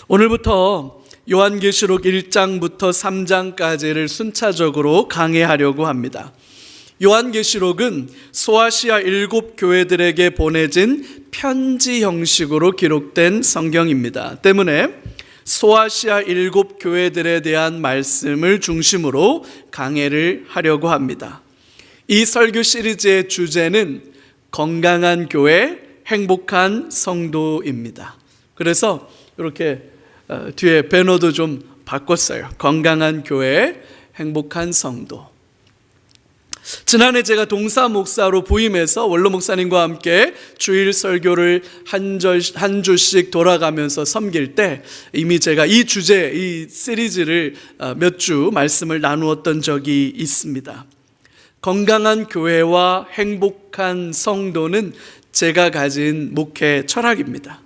오늘부터 요한계시록 1장부터 3장까지를 순차적으로 강해하려고 합니다. 요한계시록은 소아시아 7교회들에게 보내진 편지 형식으로 기록된 성경입니다. 때문에 소아시아 7교회들에 대한 말씀을 중심으로 강해를 하려고 합니다. 이 설교 시리즈의 주제는 건강한 교회, 행복한 성도입니다. 그래서 이렇게 뒤에 배너도 좀 바꿨어요. 건강한 교회, 행복한 성도. 지난해 제가 동사 목사로 부임해서 원로 목사님과 함께 주일 설교를 한 주씩 돌아가면서 섬길 때 이미 제가 이 주제, 이 시리즈를 몇 주 말씀을 나누었던 적이 있습니다. 건강한 교회와 행복한 성도는 제가 가진 목회 철학입니다.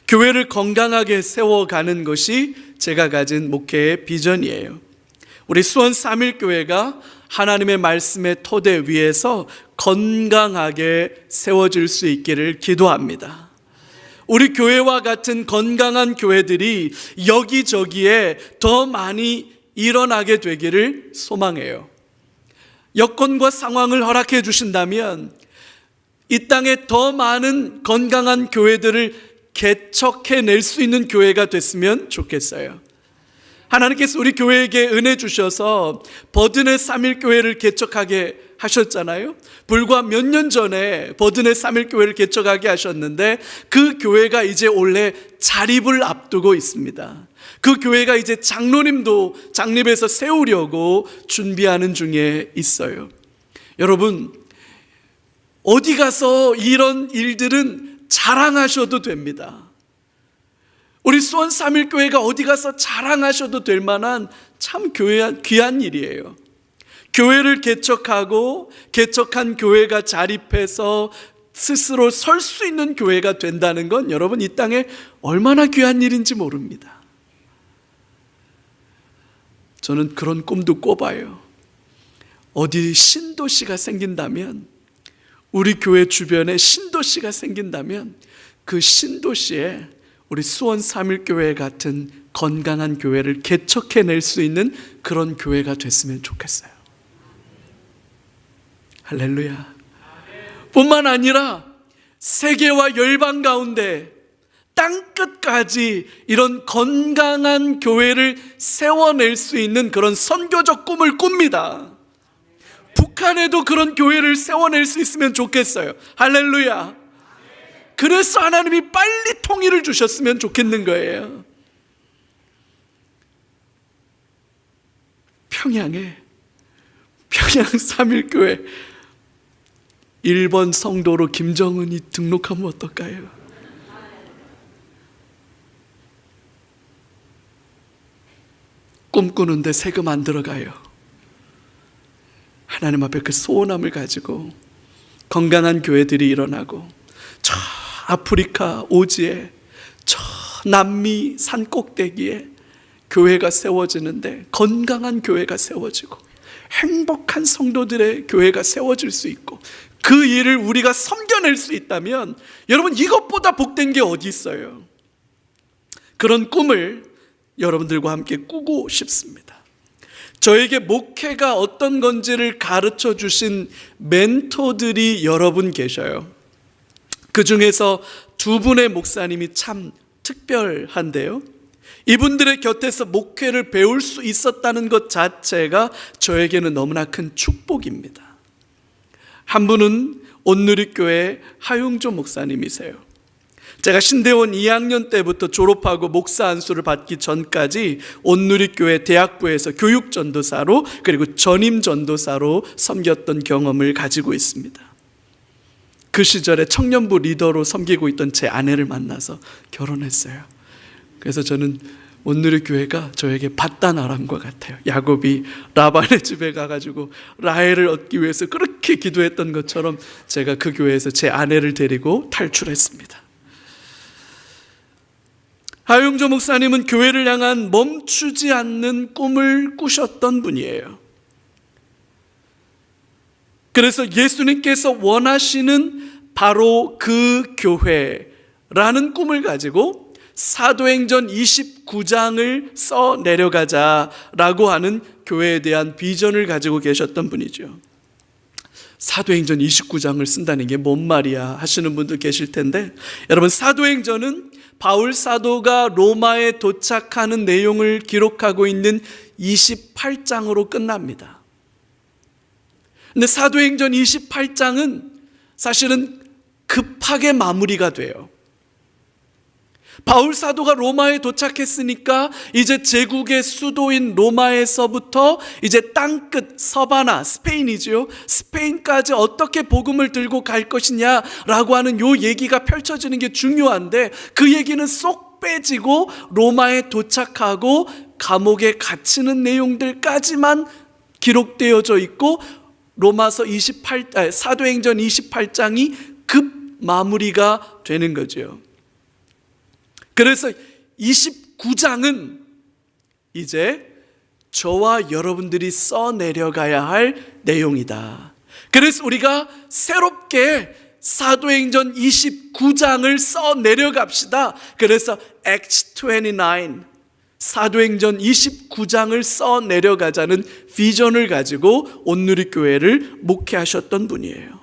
교회를 건강하게 세워가는 것이 제가 가진 목회의 비전이에요. 우리 수원 3일교회가 하나님의 말씀의 토대 위에서 건강하게 세워질 수 있기를 기도합니다. 우리 교회와 같은 건강한 교회들이 여기저기에 더 많이 일어나게 되기를 소망해요. 여건과 상황을 허락해 주신다면 이 땅에 더 많은 건강한 교회들을 개척해낼 수 있는 교회가 됐으면 좋겠어요. 하나님께서 우리 교회에게 은혜 주셔서 버든의 3일교회를 개척하게 하셨잖아요. 불과 몇 년 전에 버든의 3일교회를 개척하게 하셨는데 그 교회가 이제 원래 자립을 앞두고 있습니다. 그 교회가 이제 장로님도 장립해서 세우려고 준비하는 중에 있어요. 여러분, 어디 가서 이런 일들은 자랑하셔도 됩니다. 우리 수원 3일교회가 어디 가서 자랑하셔도 될 만한 참 귀한 일이에요. 교회를 개척하고 개척한 교회가 자립해서 스스로 설 수 있는 교회가 된다는 건 여러분 이 땅에 얼마나 귀한 일인지 모릅니다. 저는 그런 꿈도 꿔봐요. 어디 신도시가 생긴다면, 우리 교회 주변에 신도시가 생긴다면 그 신도시에 우리 수원 3일교회 같은 건강한 교회를 개척해낼 수 있는 그런 교회가 됐으면 좋겠어요. 할렐루야. 뿐만 아니라 세계와 열방 가운데 땅끝까지 이런 건강한 교회를 세워낼 수 있는 그런 선교적 꿈을 꿉니다. 북한에도 그런 교회를 세워낼 수 있으면 좋겠어요. 할렐루야. 그래서 하나님이 빨리 통일을 주셨으면 좋겠는 거예요. 평양 3일교회 1번 성도로 김정은이 등록하면 어떨까요? 꿈꾸는데 세금 안 들어가요. 하나님 앞에 그 소원함을 가지고 건강한 교회들이 일어나고 저 아프리카 오지에 저 남미 산 꼭대기에 교회가 세워지는데 건강한 교회가 세워지고 행복한 성도들의 교회가 세워질 수 있고 그 일을 우리가 섬겨낼 수 있다면 여러분 이것보다 복된 게 어디 있어요? 그런 꿈을 여러분들과 함께 꾸고 싶습니다. 저에게 목회가 어떤 건지를 가르쳐 주신 멘토들이 여러분 계셔요. 그 중에서 두 분의 목사님이 참 특별한데요. 이분들의 곁에서 목회를 배울 수 있었다는 것 자체가 저에게는 너무나 큰 축복입니다. 한 분은 온누리교회 하용조 목사님이세요. 제가 신대원 2학년 때부터 졸업하고 목사 안수를 받기 전까지 온누리교회 대학부에서 교육전도사로 그리고 전임전도사로 섬겼던 경험을 가지고 있습니다. 그 시절에 청년부 리더로 섬기고 있던 제 아내를 만나서 결혼했어요. 그래서 저는 온누리교회가 저에게 밧단아람과 같아요. 야곱이 라반의 집에 가가지고 라헬을 얻기 위해서 그렇게 기도했던 것처럼 제가 그 교회에서 제 아내를 데리고 탈출했습니다. 하용조 목사님은 교회를 향한 멈추지 않는 꿈을 꾸셨던 분이에요. 그래서 예수님께서 원하시는 바로 그 교회라는 꿈을 가지고 사도행전 29장을 써 내려가자라고 하는 교회에 대한 비전을 가지고 계셨던 분이죠. 사도행전 29장을 쓴다는 게 뭔 말이야 하시는 분들 계실 텐데, 여러분, 사도행전은 바울 사도가 로마에 도착하는 내용을 기록하고 있는 28장으로 끝납니다. 근데 사도행전 28장은 사실은 급하게 마무리가 돼요. 바울 사도가 로마에 도착했으니까 이제 제국의 수도인 로마에서부터 이제 땅끝 서바나, 스페인이죠. 스페인까지 어떻게 복음을 들고 갈 것이냐라고 하는 요 얘기가 펼쳐지는 게 중요한데, 그 얘기는 쏙 빼지고 로마에 도착하고 감옥에 갇히는 내용들까지만 기록되어져 있고, 사도행전 28장이 급 마무리가 되는 거죠. 그래서 29장은 이제 저와 여러분들이 써내려가야 할 내용이다. 그래서 우리가 새롭게 사도행전 29장을 써내려갑시다. 그래서 Acts 29, 사도행전 29장을 써내려가자는 비전을 가지고 온누리교회를 목회하셨던 분이에요.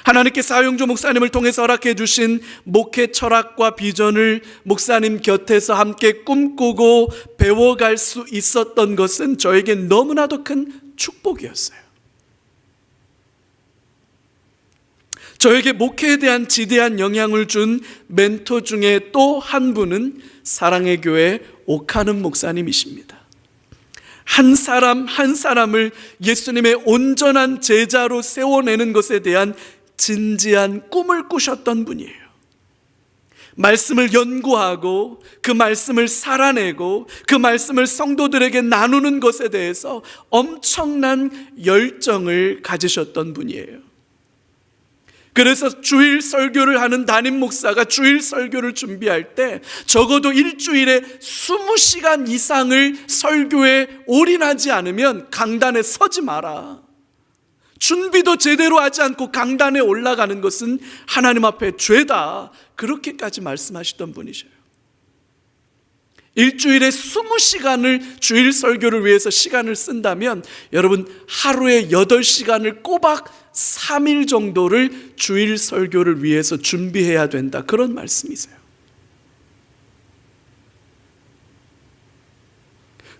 하나님께서 하용조 목사님을 통해서 허락해 주신 목회 철학과 비전을 목사님 곁에서 함께 꿈꾸고 배워갈 수 있었던 것은 저에게 너무나도 큰 축복이었어요. 저에게 목회에 대한 지대한 영향을 준 멘토 중에 또 한 분은 사랑의 교회 오카는 목사님이십니다. 한 사람 한 사람을 예수님의 온전한 제자로 세워내는 것에 대한 진지한 꿈을 꾸셨던 분이에요. 말씀을 연구하고 그 말씀을 살아내고 그 말씀을 성도들에게 나누는 것에 대해서 엄청난 열정을 가지셨던 분이에요. 그래서 주일 설교를 하는 담임 목사가 주일 설교를 준비할 때 적어도 일주일에 20시간 이상을 설교에 올인하지 않으면 강단에 서지 마라. 준비도 제대로 하지 않고 강단에 올라가는 것은 하나님 앞에 죄다. 그렇게까지 말씀하시던 분이셔요. 일주일에 20시간을 주일 설교를 위해서 시간을 쓴다면 여러분, 하루에 8시간을 꼬박 3일 정도를 주일 설교를 위해서 준비해야 된다. 그런 말씀이세요.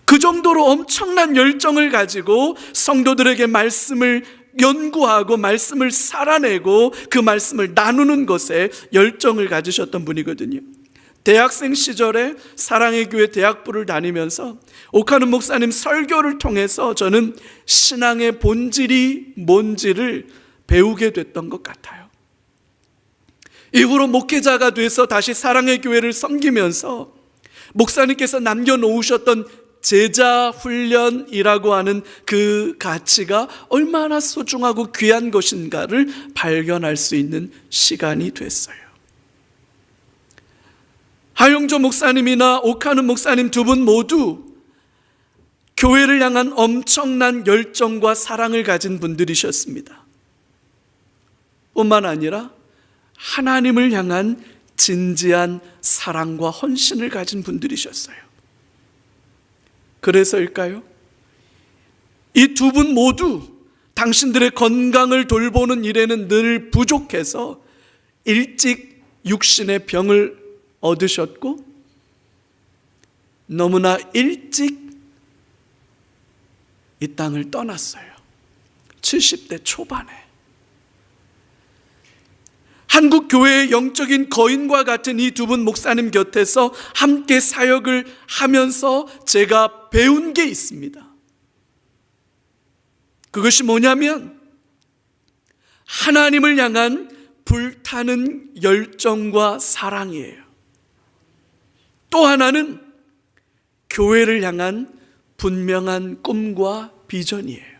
그 정도로 엄청난 열정을 가지고 성도들에게 말씀을 연구하고 말씀을 살아내고 그 말씀을 나누는 것에 열정을 가지셨던 분이거든요. 대학생 시절에 사랑의 교회 대학부를 다니면서 오카는 목사님 설교를 통해서 저는 신앙의 본질이 뭔지를 배우게 됐던 것 같아요. 이후로 목회자가 돼서 다시 사랑의 교회를 섬기면서 목사님께서 남겨놓으셨던 제자 훈련이라고 하는 그 가치가 얼마나 소중하고 귀한 것인가를 발견할 수 있는 시간이 됐어요. 하용조 목사님이나 오카는 목사님 두 분 모두 교회를 향한 엄청난 열정과 사랑을 가진 분들이셨습니다. 뿐만 아니라 하나님을 향한 진지한 사랑과 헌신을 가진 분들이셨어요. 그래서일까요? 이 두 분 모두 당신들의 건강을 돌보는 일에는 늘 부족해서 일찍 육신의 병을 얻으셨고 너무나 일찍 이 땅을 떠났어요. 70대 초반에. 한국 교회의 영적인 거인과 같은 이 두 분 목사님 곁에서 함께 사역을 하면서 제가 배운 게 있습니다. 그것이 뭐냐면 하나님을 향한 불타는 열정과 사랑이에요. 또 하나는 교회를 향한 분명한 꿈과 비전이에요.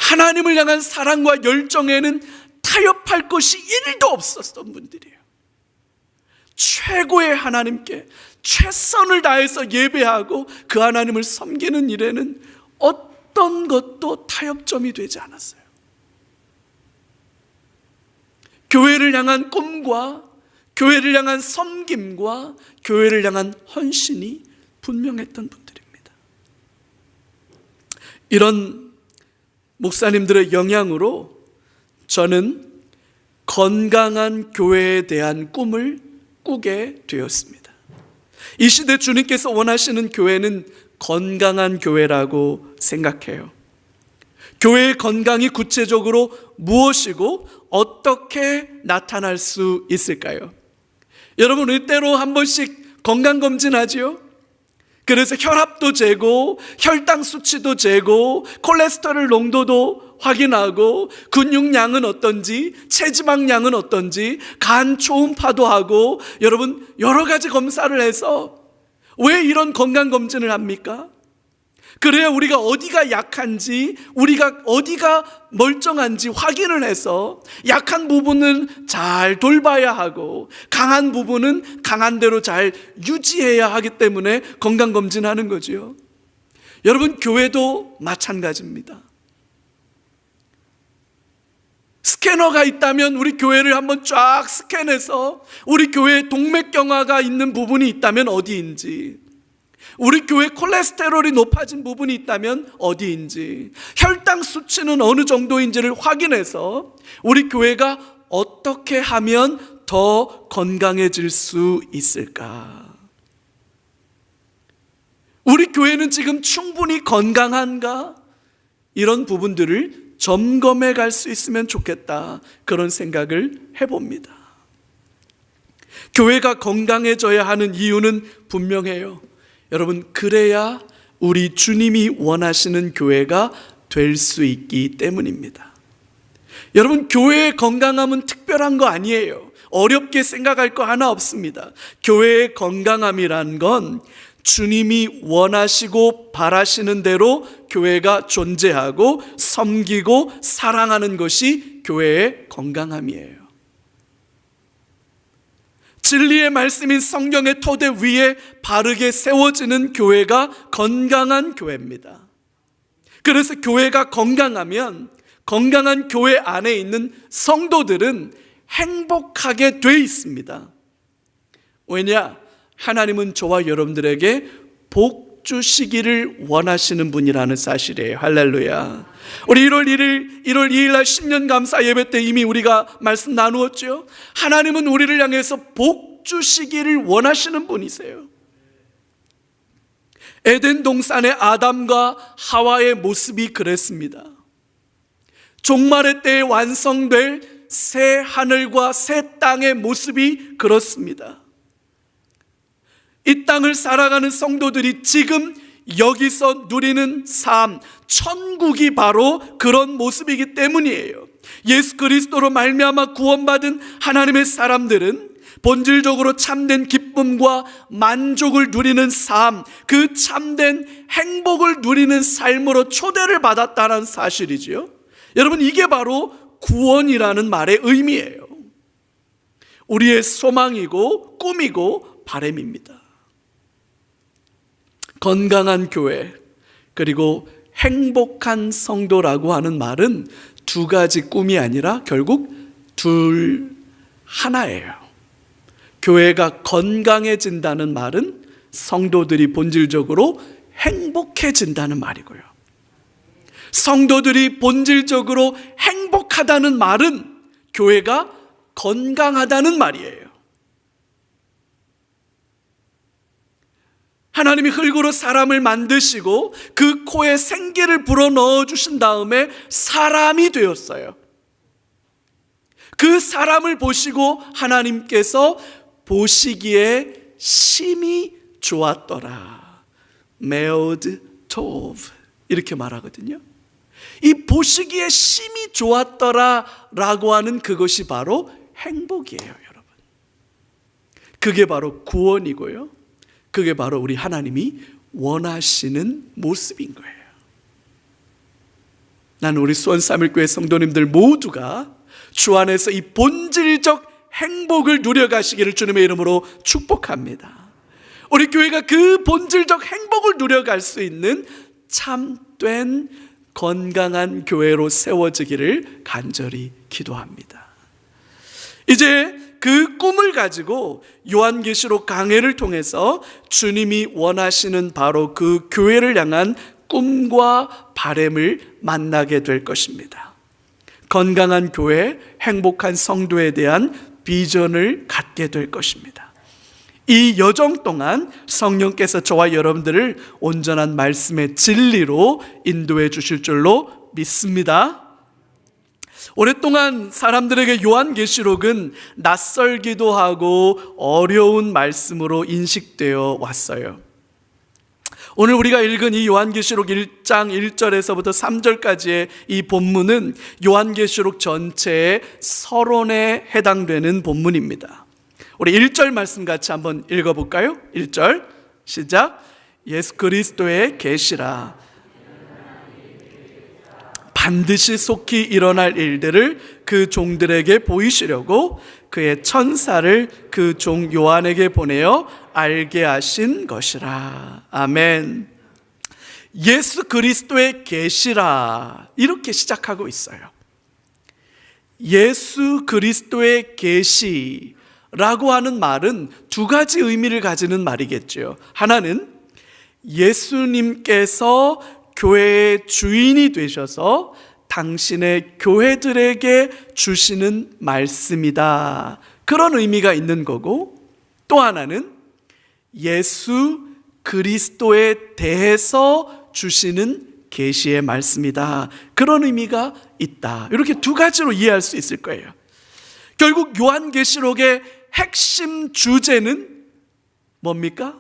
하나님을 향한 사랑과 열정에는 타협할 것이 1도 없었던 분들이에요. 최고의 하나님께 최선을 다해서 예배하고 그 하나님을 섬기는 일에는 어떤 것도 타협점이 되지 않았어요. 교회를 향한 꿈과 교회를 향한 섬김과 교회를 향한 헌신이 분명했던 분들입니다. 이런 목사님들의 영향으로 저는 건강한 교회에 대한 꿈을 꾸게 되었습니다. 이 시대 주님께서 원하시는 교회는 건강한 교회라고 생각해요. 교회의 건강이 구체적으로 무엇이고 어떻게 나타날 수 있을까요? 여러분, 때로 한 번씩 건강검진하지요? 그래서 혈압도 재고 혈당 수치도 재고 콜레스테롤 농도도 확인하고 근육량은 어떤지, 체지방량은 어떤지, 간 초음파도 하고, 여러분, 여러 가지 검사를 해서 왜 이런 건강검진을 합니까? 그래야 우리가 어디가 약한지, 우리가 어디가 멀쩡한지 확인을 해서 약한 부분은 잘 돌봐야 하고 강한 부분은 강한 대로 잘 유지해야 하기 때문에 건강검진하는 거죠. 여러분, 교회도 마찬가지입니다. 스캐너가 있다면 우리 교회를 한번 쫙 스캔해서 우리 교회에 동맥경화가 있는 부분이 있다면 어디인지, 우리 교회 콜레스테롤이 높아진 부분이 있다면 어디인지, 혈당 수치는 어느 정도인지를 확인해서 우리 교회가 어떻게 하면 더 건강해질 수 있을까? 우리 교회는 지금 충분히 건강한가? 이런 부분들을 점검해 갈 수 있으면 좋겠다, 그런 생각을 해봅니다. 교회가 건강해져야 하는 이유는 분명해요. 여러분, 그래야 우리 주님이 원하시는 교회가 될 수 있기 때문입니다. 여러분, 교회의 건강함은 특별한 거 아니에요. 어렵게 생각할 거 하나 없습니다. 교회의 건강함이란 건 주님이 원하시고 바라시는 대로 교회가 존재하고 섬기고 사랑하는 것이 교회의 건강함이에요. 진리의 말씀인 성경의 토대 위에 바르게 세워지는 교회가 건강한 교회입니다. 그래서 교회가 건강하면 건강한 교회 안에 있는 성도들은 행복하게 돼 있습니다. 왜냐? 하나님은 저와 여러분들에게 복 주시기를 원하시는 분이라는 사실이에요. 할렐루야. 우리 1월 2일 날 신년 감사 예배 때 이미 우리가 말씀 나누었죠. 하나님은 우리를 향해서 복 주시기를 원하시는 분이세요. 에덴 동산의 아담과 하와의 모습이 그랬습니다. 종말의 때에 완성될 새 하늘과 새 땅의 모습이 그렇습니다. 이 땅을 살아가는 성도들이 지금 여기서 누리는 삶, 천국이 바로 그런 모습이기 때문이에요. 예수 그리스도로 말미암아 구원받은 하나님의 사람들은 본질적으로 참된 기쁨과 만족을 누리는 삶, 그 참된 행복을 누리는 삶으로 초대를 받았다는 사실이지요. 여러분, 이게 바로 구원이라는 말의 의미예요. 우리의 소망이고 꿈이고 바람입니다. 건강한 교회, 그리고 행복한 성도라고 하는 말은 두 가지 꿈이 아니라 결국 하나예요. 교회가 건강해진다는 말은 성도들이 본질적으로 행복해진다는 말이고요. 성도들이 본질적으로 행복하다는 말은 교회가 건강하다는 말이에요. 하나님이 흙으로 사람을 만드시고 그 코에 생기를 불어넣어 주신 다음에 사람이 되었어요. 그 사람을 보시고 하나님께서 보시기에 심히 좋았더라. 메오드 토브, 이렇게 말하거든요. 이 보시기에 심히 좋았더라 라고 하는 그것이 바로 행복이에요, 여러분. 그게 바로 구원이고요, 그게 바로 우리 하나님이 원하시는 모습인 거예요. 나는 우리 수원삼일교회 성도님들 모두가 주 안에서 이 본질적 행복을 누려가시기를 주님의 이름으로 축복합니다. 우리 교회가 그 본질적 행복을 누려갈 수 있는 참된 건강한 교회로 세워지기를 간절히 기도합니다. 이제 그 꿈을 가지고 요한계시록 강해를 통해서 주님이 원하시는 바로 그 교회를 향한 꿈과 바램을 만나게 될 것입니다. 건강한 교회, 행복한 성도에 대한 비전을 갖게 될 것입니다. 이 여정 동안 성령께서 저와 여러분들을 온전한 말씀의 진리로 인도해 주실 줄로 믿습니다. 오랫동안 사람들에게 요한계시록은 낯설기도 하고 어려운 말씀으로 인식되어 왔어요. 오늘 우리가 읽은 이 요한계시록 1장 1절에서부터 3절까지의 이 본문은 요한계시록 전체의 서론에 해당되는 본문입니다. 우리 1절 말씀 같이 한번 읽어볼까요? 1절 시작. 예수 그리스도의 계시라. 반드시 속히 일어날 일들을 그 종들에게 보이시려고 그의 천사를 그 종 요한에게 보내어 알게 하신 것이라. 아멘. 예수 그리스도의 계시라, 이렇게 시작하고 있어요. 예수 그리스도의 계시라고 하는 말은 두 가지 의미를 가지는 말이겠죠. 하나는 예수님께서 교회의 주인이 되셔서 당신의 교회들에게 주시는 말씀이다, 그런 의미가 있는 거고, 또 하나는 예수 그리스도에 대해서 주시는 계시의 말씀이다, 그런 의미가 있다. 이렇게 두 가지로 이해할 수 있을 거예요. 결국 요한계시록의 핵심 주제는 뭡니까?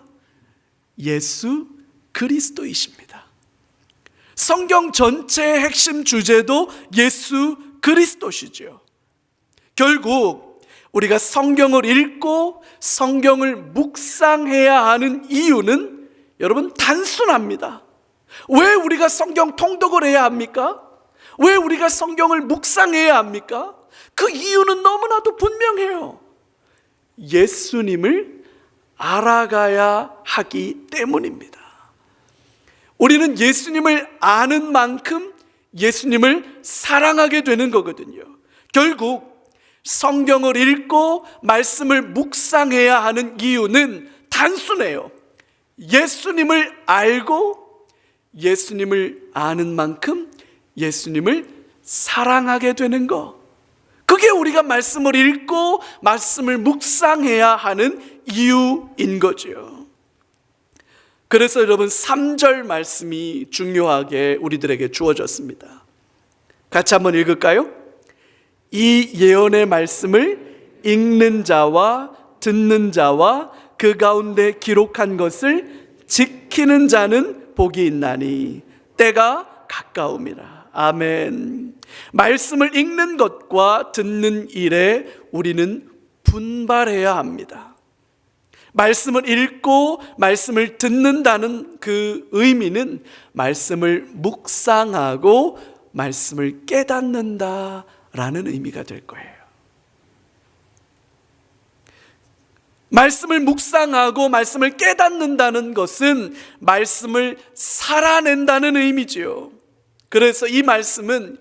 예수 그리스도이십니다. 성경 전체의 핵심 주제도 예수 그리스도시죠. 결국 우리가 성경을 읽고 성경을 묵상해야 하는 이유는 여러분 단순합니다. 왜 우리가 성경 통독을 해야 합니까? 왜 우리가 성경을 묵상해야 합니까? 그 이유는 너무나도 분명해요. 예수님을 알아가야 하기 때문입니다. 우리는 예수님을 아는 만큼 예수님을 사랑하게 되는 거거든요. 결국 성경을 읽고 말씀을 묵상해야 하는 이유는 단순해요. 예수님을 알고 예수님을 아는 만큼 예수님을 사랑하게 되는 거, 그게 우리가 말씀을 읽고 말씀을 묵상해야 하는 이유인 거죠. 그래서 여러분 3절 말씀이 중요하게 우리들에게 주어졌습니다. 같이 한번 읽을까요? 이 예언의 말씀을 읽는 자와 듣는 자와 그 가운데 기록한 것을 지키는 자는 복이 있나니 때가 가까움이라. 아멘. 말씀을 읽는 것과 듣는 일에 우리는 분발해야 합니다. 말씀을 읽고 말씀을 듣는다는 그 의미는 말씀을 묵상하고 말씀을 깨닫는다라는 의미가 될 거예요. 말씀을 묵상하고 말씀을 깨닫는다는 것은 말씀을 살아낸다는 의미지요. 그래서 이 말씀은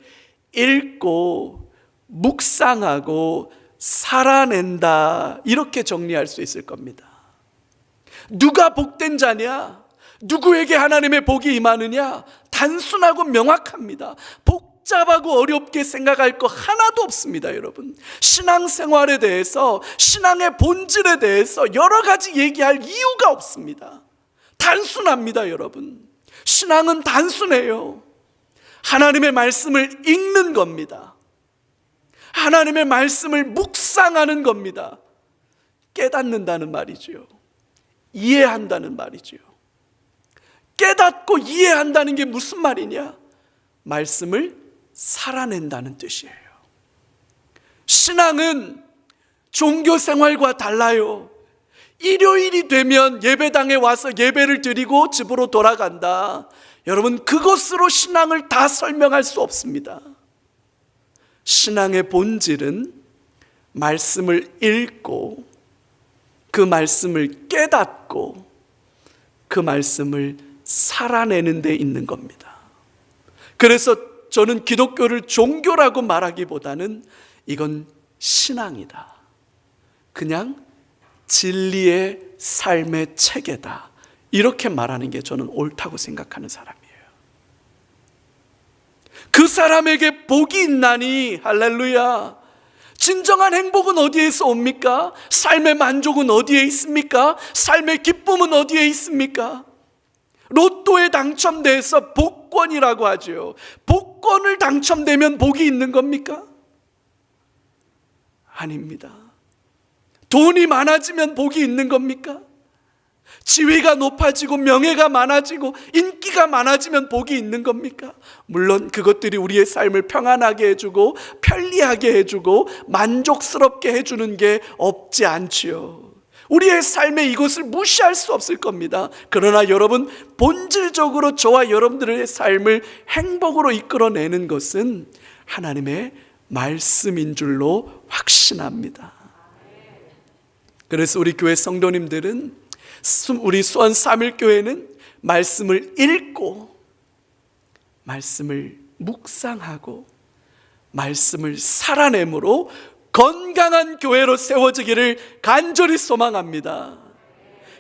읽고 묵상하고 살아낸다, 이렇게 정리할 수 있을 겁니다. 누가 복된 자냐? 누구에게 하나님의 복이 임하느냐? 단순하고 명확합니다. 복잡하고 어렵게 생각할 거 하나도 없습니다. 여러분, 신앙생활에 대해서, 신앙의 본질에 대해서 여러 가지 얘기할 이유가 없습니다. 단순합니다. 여러분, 신앙은 단순해요. 하나님의 말씀을 읽는 겁니다. 하나님의 말씀을 묵상하는 겁니다. 깨닫는다는 말이지요. 이해한다는 말이지요. 깨닫고 이해한다는 게 무슨 말이냐? 말씀을 살아낸다는 뜻이에요. 신앙은 종교 생활과 달라요. 일요일이 되면 예배당에 와서 예배를 드리고 집으로 돌아간다. 여러분, 그것으로 신앙을 다 설명할 수 없습니다. 신앙의 본질은 말씀을 읽고 그 말씀을 깨닫고 그 말씀을 살아내는 데 있는 겁니다. 그래서 저는 기독교를 종교라고 말하기보다는 이건 신앙이다, 그냥 진리의 삶의 체계다, 이렇게 말하는 게 저는 옳다고 생각하는 사람이에요. 그 사람에게 복이 있나니, 할렐루야. 진정한 행복은 어디에서 옵니까? 삶의 만족은 어디에 있습니까? 삶의 기쁨은 어디에 있습니까? 로또에 당첨돼서 복권이라고 하죠. 복권을 당첨되면 복이 있는 겁니까? 아닙니다. 돈이 많아지면 복이 있는 겁니까? 지위가 높아지고 명예가 많아지고 인기가 많아지면 복이 있는 겁니까? 물론 그것들이 우리의 삶을 평안하게 해주고 편리하게 해주고 만족스럽게 해주는 게 없지 않지요. 우리의 삶에 이것을 무시할 수 없을 겁니다. 그러나 여러분, 본질적으로 저와 여러분들의 삶을 행복으로 이끌어내는 것은 하나님의 말씀인 줄로 확신합니다. 그래서 우리 교회 성도님들은, 우리 수원 3일교회는 말씀을 읽고 말씀을 묵상하고 말씀을 살아내므로 건강한 교회로 세워지기를 간절히 소망합니다.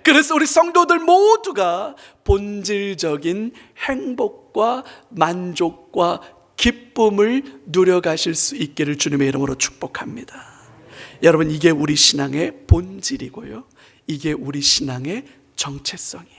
그래서 우리 성도들 모두가 본질적인 행복과 만족과 기쁨을 누려가실 수 있기를 주님의 이름으로 축복합니다. 여러분, 이게 우리 신앙의 본질이고요, 이게 우리 신앙의 정체성이에요.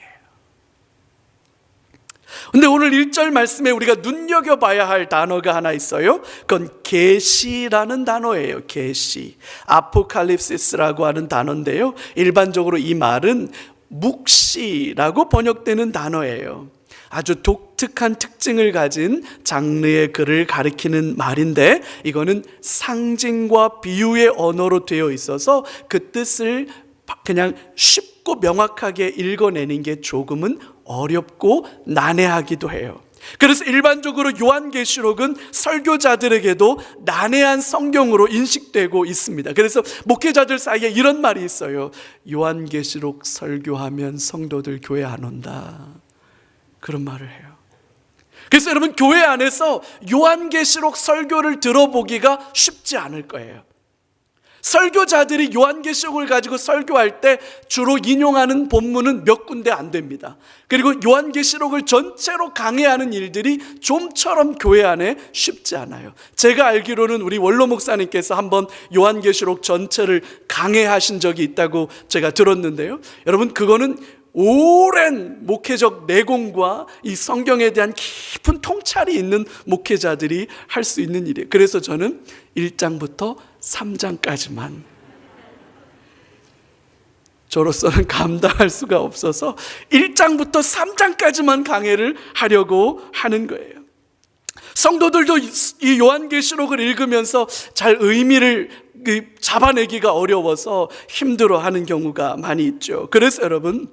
근데 오늘 1절 말씀에 우리가 눈여겨봐야 할 단어가 하나 있어요. 그건 계시라는 단어예요. 계시, 아포칼립시스라고 하는 단어인데요, 일반적으로 이 말은 묵시라고 번역되는 단어예요. 아주 독특한 특징을 가진 장르의 글을 가리키는 말인데, 이거는 상징과 비유의 언어로 되어 있어서 그 뜻을 그냥 쉽고 명확하게 읽어내는 게 조금은 어렵고 난해하기도 해요. 그래서 일반적으로 요한계시록은 설교자들에게도 난해한 성경으로 인식되고 있습니다. 그래서 목회자들 사이에 이런 말이 있어요. 요한계시록 설교하면 성도들 교회 안 온다, 그런 말을 해요. 그래서 여러분, 교회 안에서 요한계시록 설교를 들어보기가 쉽지 않을 거예요. 설교자들이 요한계시록을 가지고 설교할 때 주로 인용하는 본문은 몇 군데 안 됩니다. 그리고 요한계시록을 전체로 강해하는 일들이 좀처럼 교회 안에 쉽지 않아요. 제가 알기로는 우리 원로 목사님께서 한번 요한계시록 전체를 강해하신 적이 있다고 제가 들었는데요, 여러분, 그거는 오랜 목회적 내공과 이 성경에 대한 깊은 통찰이 있는 목회자들이 할 수 있는 일이에요. 그래서 저는 1장부터 3장까지만, 저로서는 감당할 수가 없어서 1장부터 3장까지만 강해를 하려고 하는 거예요. 성도들도 이 요한계시록을 읽으면서 잘 의미를 잡아내기가 어려워서 힘들어하는 경우가 많이 있죠. 그래서 여러분,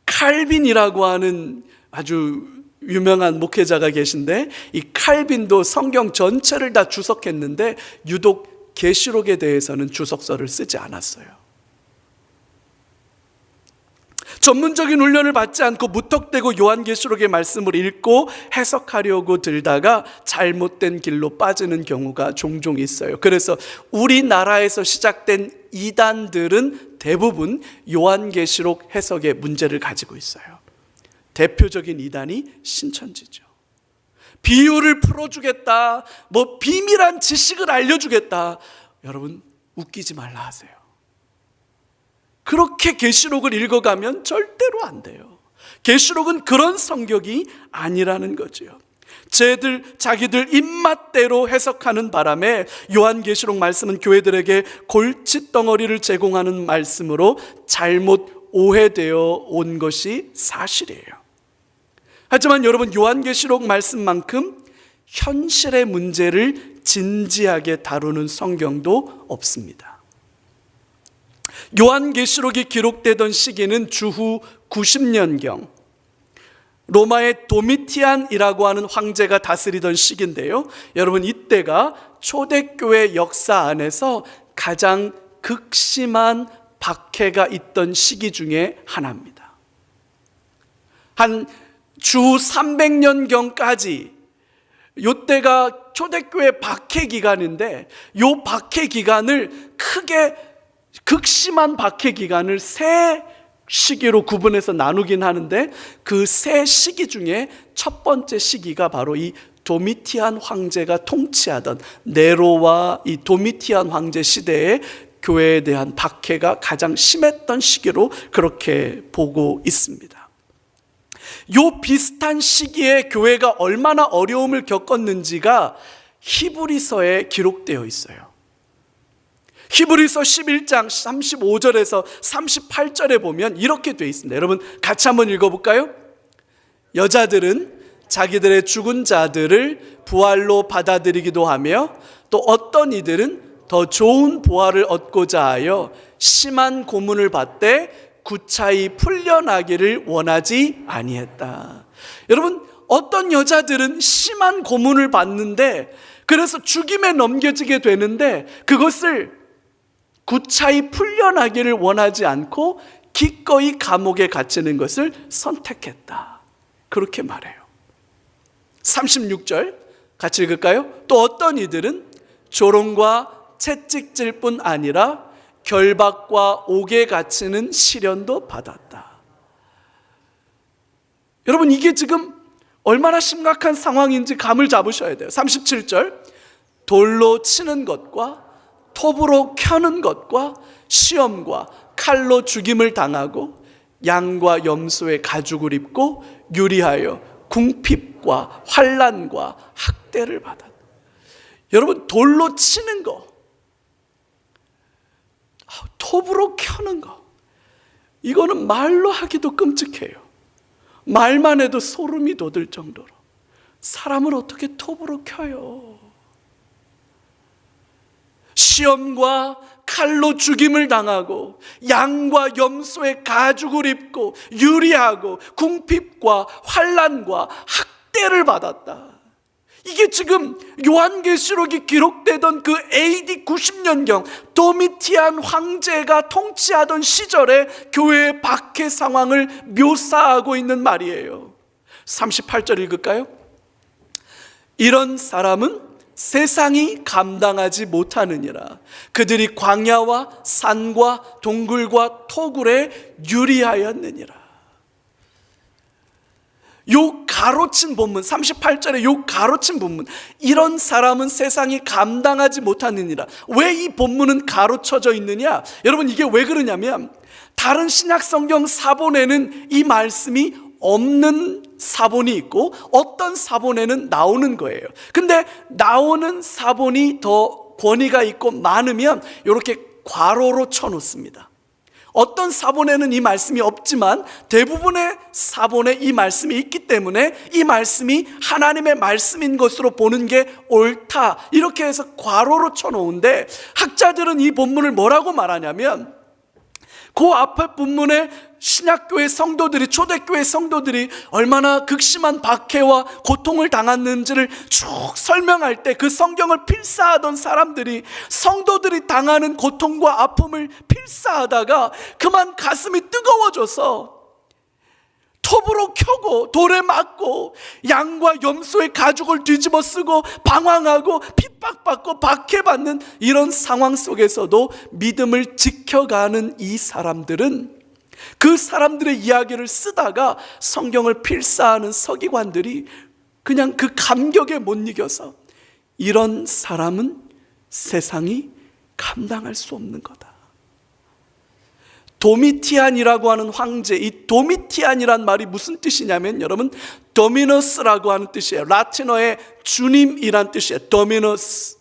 칼빈이라고 하는 아주 유명한 목회자가 계신데, 이 칼빈도 성경 전체를 다 주석했는데 유독 계시록에 대해서는 주석서를 쓰지 않았어요. 전문적인 훈련을 받지 않고 무턱대고 요한계시록의 말씀을 읽고 해석하려고 들다가 잘못된 길로 빠지는 경우가 종종 있어요. 그래서 우리나라에서 시작된 이단들은 대부분 요한계시록 해석에 문제를 가지고 있어요. 대표적인 이단이 신천지죠. 비유를 풀어주겠다, 뭐 비밀한 지식을 알려주겠다. 여러분, 웃기지 말라 하세요. 그렇게 계시록을 읽어가면 절대로 안 돼요. 계시록은 그런 성격이 아니라는 거죠. 자기들 입맛대로 해석하는 바람에 요한계시록 말씀은 교회들에게 골칫덩어리를 제공하는 말씀으로 잘못 오해되어 온 것이 사실이에요. 하지만 여러분, 요한계시록 말씀만큼 현실의 문제를 진지하게 다루는 성경도 없습니다. 요한계시록이 기록되던 시기는 주후 90년경, 로마의 도미티안이라고 하는 황제가 다스리던 시기인데요, 여러분, 이때가 초대교회 역사 안에서 가장 극심한 박해가 있던 시기 중에 하나입니다. 한 주 300년경까지 이때가 초대교회 박해 기간인데, 이 박해 기간을 크게 극심한 박해 기간을 세 시기로 구분해서 나누긴 하는데, 그 세 시기 중에 첫 번째 시기가 바로 이 도미티안 황제가 통치하던 네로와 이 도미티안 황제 시대에 교회에 대한 박해가 가장 심했던 시기로 그렇게 보고 있습니다. 요 비슷한 시기에 교회가 얼마나 어려움을 겪었는지가 히브리서에 기록되어 있어요. 히브리서 11장 35절에서 38절에 보면 이렇게 되어 있습니다. 여러분 같이 한번 읽어볼까요? 여자들은 자기들의 죽은 자들을 부활로 받아들이기도 하며, 또 어떤 이들은 더 좋은 부활을 얻고자 하여 심한 고문을 받되 구차히 풀려나기를 원하지 아니했다. 여러분, 어떤 여자들은 심한 고문을 받는데, 그래서 죽임에 넘겨지게 되는데 그것을 구차히 풀려나기를 원하지 않고 기꺼이 감옥에 갇히는 것을 선택했다. 그렇게 말해요. 36절 같이 읽을까요? 또 어떤 이들은 조롱과 채찍질 뿐 아니라 결박과 옥에 갇히는 시련도 받았다. 여러분, 이게 지금 얼마나 심각한 상황인지 감을 잡으셔야 돼요. 37절, 돌로 치는 것과 톱으로 켜는 것과 시험과 칼로 죽임을 당하고 양과 염소의 가죽을 입고 유리하여 궁핍과 환난과 학대를 받았다. 여러분, 돌로 치는 거, 톱으로 켜는 거, 이거는 말로 하기도 끔찍해요. 말만 해도 소름이 돋을 정도로. 사람을 어떻게 톱으로 켜요? 시험과 칼로 죽임을 당하고 양과 염소의 가죽을 입고 유리하고 궁핍과 환난과 학대를 받았다. 이게 지금 요한계시록이 기록되던 그 AD 90년경 도미티안 황제가 통치하던 시절의 교회의 박해 상황을 묘사하고 있는 말이에요. 38절 읽을까요? 이런 사람은 세상이 감당하지 못하느니라. 그들이 광야와 산과 동굴과 토굴에 유리하였느니라. 요 가로친 본문, 38절에 요 가로친 본문, 이런 사람은 세상이 감당하지 못하느니라. 왜 이 본문은 가로쳐져 있느냐? 여러분, 이게 왜 그러냐면 다른 신약 성경 사본에는 이 말씀이 없는 사본이 있고 어떤 사본에는 나오는 거예요. 근데 나오는 사본이 더 권위가 있고 많으면 이렇게 괄호로 쳐놓습니다. 어떤 사본에는 이 말씀이 없지만 대부분의 사본에 이 말씀이 있기 때문에 이 말씀이 하나님의 말씀인 것으로 보는 게 옳다, 이렇게 해서 괄호로 쳐놓은데, 학자들은 이 본문을 뭐라고 말하냐면, 그 앞에 본문에 신약교회 성도들이, 초대교회 성도들이 얼마나 극심한 박해와 고통을 당했는지를 쭉 설명할 때 그 성경을 필사하던 사람들이 성도들이 당하는 고통과 아픔을 필사하다가 그만 가슴이 뜨거워져서 톱으로 켜고 돌에 맞고 양과 염소의 가죽을 뒤집어 쓰고 방황하고 핍박받고 박해받는 이런 상황 속에서도 믿음을 지켜가는 이 사람들은, 그 사람들의 이야기를 쓰다가 성경을 필사하는 서기관들이 그냥 그 감격에 못 이겨서 이런 사람은 세상이 감당할 수 없는 거다. 도미티안이라고 하는 황제, 이 도미티안이란 말이 무슨 뜻이냐면 여러분, 도미너스라고 하는 뜻이에요. 라틴어의 주님이란 뜻이에요. 도미너스.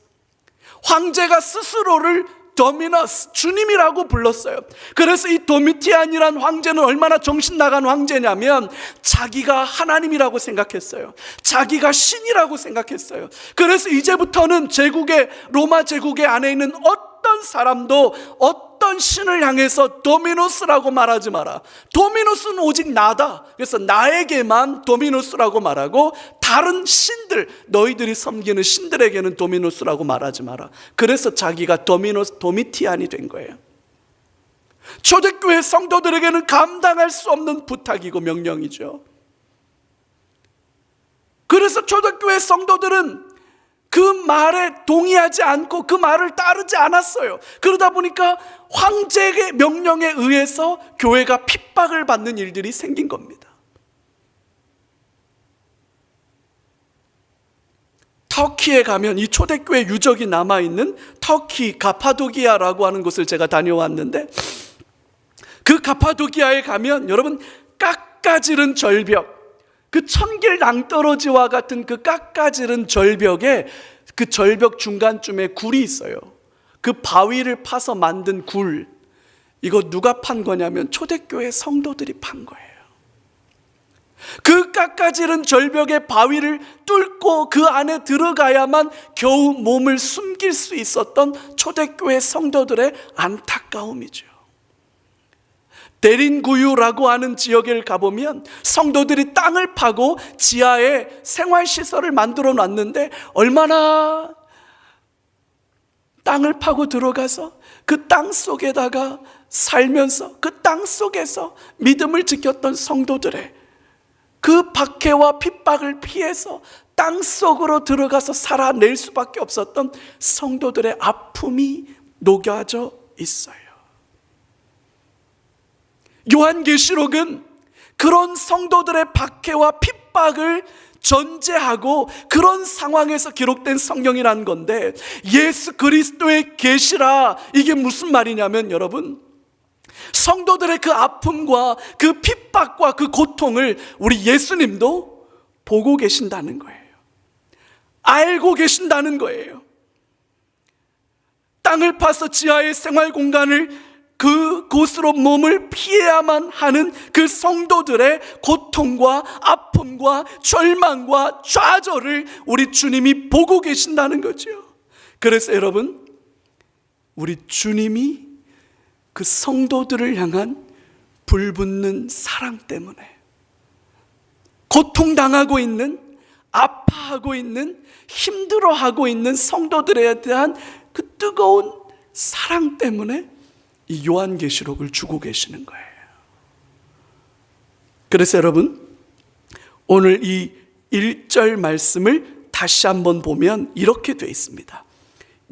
황제가 스스로를 도미너스, 주님이라고 불렀어요. 그래서 이 도미티안이란 황제는 얼마나 정신 나간 황제냐면 자기가 하나님이라고 생각했어요. 자기가 신이라고 생각했어요. 그래서 이제부터는 제국의, 로마 제국의 안에 있는 어떤 사람도 어떤 신을 향해서 도미노스라고 말하지 마라. 도미노스는 오직 나다. 그래서 나에게만 도미노스라고 말하고 다른 신들, 너희들이 섬기는 신들에게는 도미노스라고 말하지 마라. 그래서 자기가 도미티안이 된 거예요. 초대교회 성도들에게는 감당할 수 없는 부탁이고 명령이죠. 그래서 초대교회 성도들은 그 그 말에 동의하지 않고 그 말을 따르지 않았어요. 그러다 보니까 황제의 명령에 의해서 교회가 핍박을 받는 일들이 생긴 겁니다. 터키에 가면 이 초대교회 유적이 남아있는 터키 가파도기아라고 하는 곳을 제가 다녀왔는데, 그 가파도기아에 가면 여러분 깎아지른 절벽, 그 천길 낭떠러지와 같은 그 깎아지른 절벽에, 그 절벽 중간쯤에 굴이 있어요. 그 바위를 파서 만든 굴, 이거 누가 판 거냐면 초대교회 성도들이 판 거예요. 그 깎아지른 절벽의 바위를 뚫고 그 안에 들어가야만 겨우 몸을 숨길 수 있었던 초대교회 성도들의 안타까움이죠. 데린구유라고 하는 지역에 가보면 성도들이 땅을 파고 지하에 생활시설을 만들어 놨는데, 얼마나 땅을 파고 들어가서 그 땅 속에다가 살면서 그 땅 속에서 믿음을 지켰던 성도들의 그 박해와 핍박을 피해서 땅 속으로 들어가서 살아낼 수밖에 없었던 성도들의 아픔이 녹여져 있어요. 요한계시록은 그런 성도들의 박해와 핍박을 전제하고 그런 상황에서 기록된 성경이라는 건데, 예수 그리스도의 계시라, 이게 무슨 말이냐면 여러분, 성도들의 그 아픔과 그 핍박과 그 고통을 우리 예수님도 보고 계신다는 거예요. 알고 계신다는 거예요. 땅을 파서 지하의 생활 공간을 그곳으로 몸을 피해야만 하는 그 성도들의 고통과 아픔과 절망과 좌절을 우리 주님이 보고 계신다는 거죠. 그래서 여러분, 우리 주님이 그 성도들을 향한 불붙는 사랑 때문에, 고통당하고 있는, 아파하고 있는, 힘들어하고 있는 성도들에 대한 그 뜨거운 사랑 때문에 이 요한계시록을 주고 계시는 거예요. 그래서 여러분, 오늘 이 1절 말씀을 다시 한번 보면 이렇게 되어 있습니다.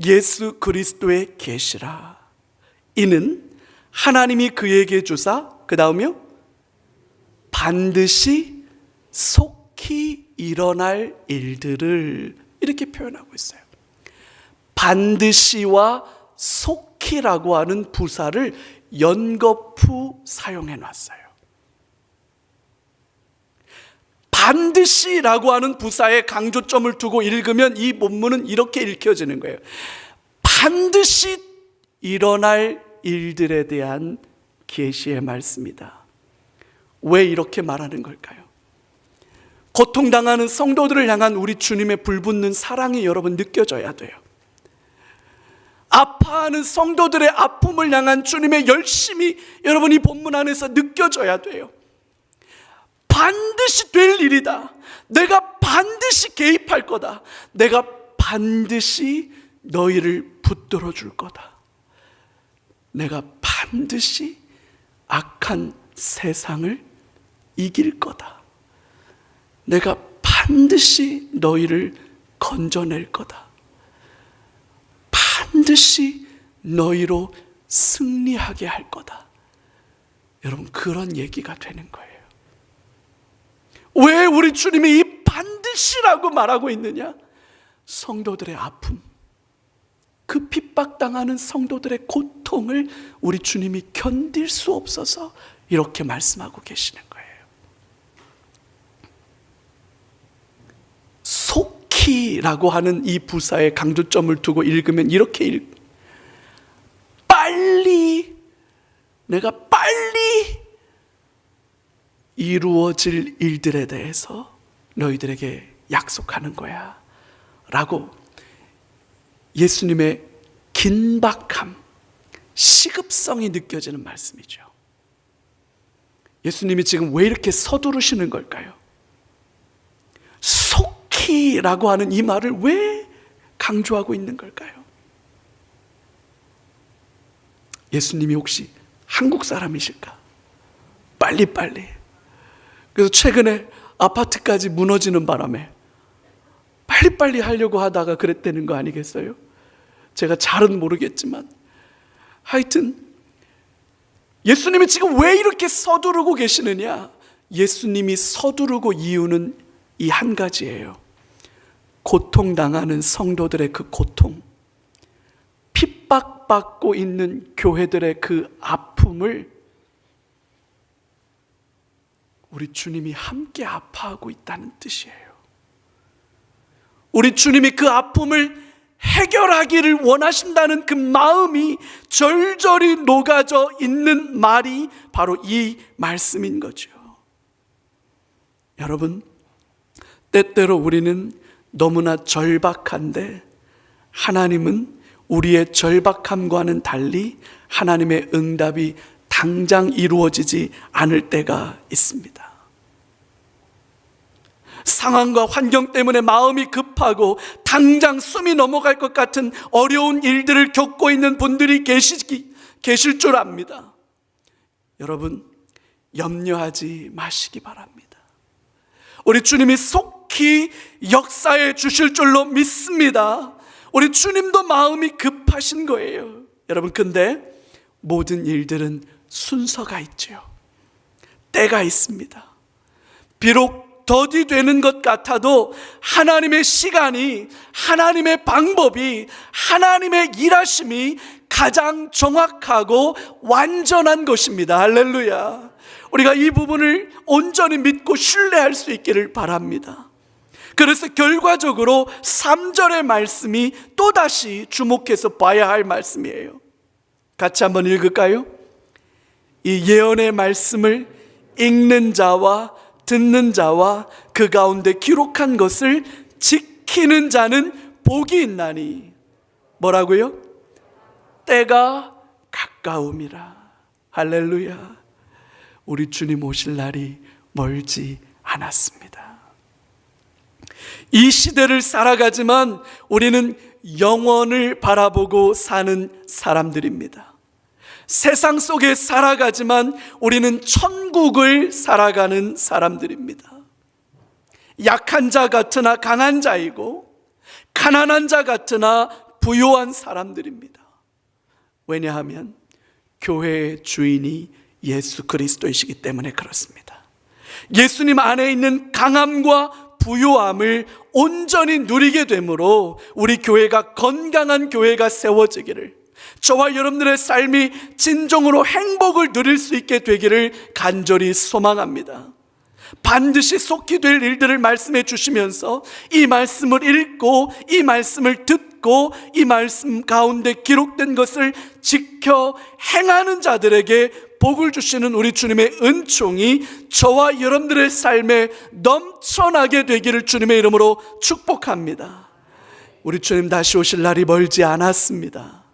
예수 그리스도의 계시라, 이는 하나님이 그에게 주사, 그 다음에요, 반드시 속히 일어날 일들을, 이렇게 표현하고 있어요. 반드시와 속히라고 하는 부사를 연거푸 사용해 놨어요. 반드시라고 하는 부사에 강조점을 두고 읽으면 이 본문은 이렇게 읽혀지는 거예요. 반드시 일어날 일들에 대한 계시의 말씀이다. 왜 이렇게 말하는 걸까요? 고통당하는 성도들을 향한 우리 주님의 불붙는 사랑이 여러분 느껴져야 돼요. 아파하는 성도들의 아픔을 향한 주님의 열심이 여러분 이 본문 안에서 느껴져야 돼요. 반드시 될 일이다. 내가 반드시 개입할 거다. 내가 반드시 너희를 붙들어 줄 거다. 내가 반드시 악한 세상을 이길 거다. 내가 반드시 너희를 건져낼 거다. 반드시 너희로 승리하게 할 거다. 여러분, 그런 얘기가 되는 거예요. 왜 우리 주님이 이 반드시라고 말하고 있느냐? 성도들의 아픔, 그 핍박당하는 성도들의 고통을 우리 주님이 견딜 수 없어서 이렇게 말씀하고 계시는 거예요. 속히라고 하는 이 부사에 강조점을 두고 읽으면 이렇게 빨리, 내가 빨리 이루어질 일들에 대해서 너희들에게 약속하는 거야 라고 예수님의 긴박함, 시급성이 느껴지는 말씀이죠. 예수님이 지금 왜 이렇게 서두르시는 걸까요? 속히라고 하는 이 말을 왜 강조하고 있는 걸까요? 예수님이 혹시 한국 사람이실까? 빨리빨리. 그래서 최근에 아파트까지 무너지는 바람에 빨리빨리 하려고 하다가 그랬다는 거 아니겠어요? 제가 잘은 모르겠지만 하여튼 예수님이 지금 왜 이렇게 서두르고 계시느냐? 예수님이 서두르고 이유는 이 한 가지예요. 고통당하는 성도들의 그 고통, 핍박받고 있는 교회들의 그 아픔을 우리 주님이 함께 아파하고 있다는 뜻이에요. 우리 주님이 그 아픔을 해결하기를 원하신다는 그 마음이 절절히 녹아져 있는 말이 바로 이 말씀인 거죠. 여러분, 때때로 우리는 너무나 절박한데 하나님은 우리의 절박함과는 달리 하나님의 응답이 당장 이루어지지 않을 때가 있습니다. 상황과 환경 때문에 마음이 급하고 당장 숨이 넘어갈 것 같은 어려운 일들을 겪고 있는 분들이 계실 줄 압니다. 여러분, 염려하지 마시기 바랍니다. 우리 주님이 속히 역사해 주실 줄로 믿습니다. 우리 주님도 마음이 급하신 거예요. 여러분, 근데 모든 일들은 순서가 있죠. 때가 있습니다. 비록 더디되는 것 같아도 하나님의 시간이, 하나님의 방법이, 하나님의 일하심이 가장 정확하고 완전한 것입니다. 할렐루야. 우리가 이 부분을 온전히 믿고 신뢰할 수 있기를 바랍니다. 그래서 결과적으로 3절의 말씀이 또다시 주목해서 봐야 할 말씀이에요. 같이 한번 읽을까요? 이 예언의 말씀을 읽는 자와 듣는 자와 그 가운데 기록한 것을 지키는 자는 복이 있나니. 뭐라고요? 때가 가까움이라. 할렐루야. 우리 주님 오실 날이 멀지 않았습니다. 이 시대를 살아가지만 우리는 영원을 바라보고 사는 사람들입니다. 세상 속에 살아가지만 우리는 천국을 살아가는 사람들입니다. 약한 자 같으나 강한 자이고 가난한 자 같으나 부유한 사람들입니다. 왜냐하면 교회의 주인이 예수 그리스도이시기 때문에 그렇습니다. 예수님 안에 있는 강함과 부요함을 온전히 누리게 되므로 우리 교회가 건강한 교회가 세워지기를, 저와 여러분들의 삶이 진정으로 행복을 누릴 수 있게 되기를 간절히 소망합니다. 반드시 속히 될 일들을 말씀해 주시면서 이 말씀을 읽고 이 말씀을 듣고 이 말씀 가운데 기록된 것을 지켜 행하는 자들에게 복을 주시는 우리 주님의 은총이 저와 여러분들의 삶에 넘쳐나게 되기를 주님의 이름으로 축복합니다. 우리 주님 다시 오실 날이 멀지 않았습니다.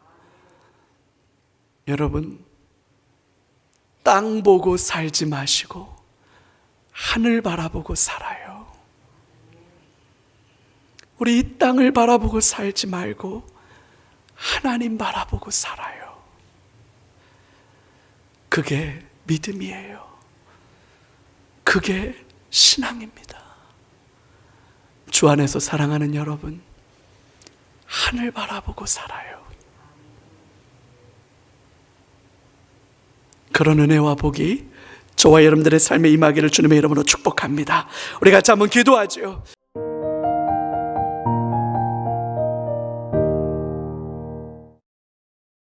여러분, 땅 보고 살지 마시고 하늘 바라보고 살아요. 우리 이 땅을 바라보고 살지 말고 하나님 바라보고 살아요. 그게 믿음이에요. 그게 신앙입니다. 주 안에서 사랑하는 여러분, 하늘 바라보고 살아요. 그런 은혜와 복이 저와 여러분들의 삶에 임하기를 주님의 이름으로 축복합니다. 우리 같이 한번 기도하죠.